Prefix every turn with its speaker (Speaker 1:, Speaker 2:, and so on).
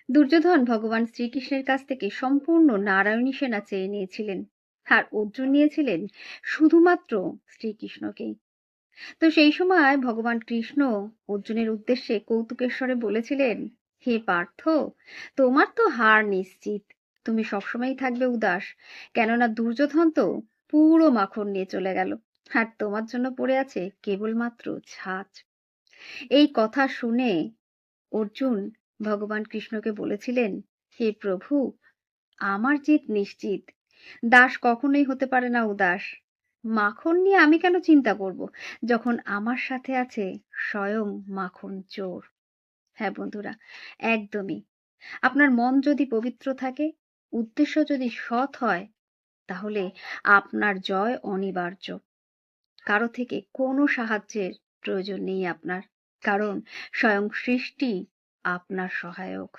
Speaker 1: দুর্যোধন ভগবান শ্রীকৃষ্ণের কাছ থেকে সম্পূর্ণ নারায়ণী সেনা চেয়ে নিয়েছিলেন, আর অর্জুন নিয়েছিলেন শুধুমাত্র শ্রীকৃষ্ণকেই। তো সেই সময় ভগবান কৃষ্ণ অর্জুনের উদ্দেশ্যে কৌতুকের স্বরে বলেছিলেন, হে পার্থ, তোমার তো হার নিশ্চিত। তুমি সবসময় থাকবে উদাস, কেননা দুর্যোধন তো পুরো মাখন নিয়ে চলে গেল, আর তোমার জন্য পড়ে আছে কেবলমাত্র ছাঁচ। এই কথা শুনে অর্জুন ভগবান কৃষ্ণকে বলেছিলেন, হে প্রভু, আমার জিত নিশ্চিত। দাস কখনোই হতে পারে না উদাস। মাখন নিয়ে আমি কেন চিন্তা করব, যখন আমার সাথে আছে স্বয়ং মাখন চোর। হ্যাঁ বন্ধুরা, একদমই। আপনার মন যদি পবিত্র থাকে, উদ্দেশ্য যদি সৎ হয়, তাহলে আপনার জয় অনিবার্য। কারো থেকে কোনো সাহায্যের প্রয়োজন নেই আপনার, কারণ স্বয়ং সৃষ্টি আপনার সহায়ক।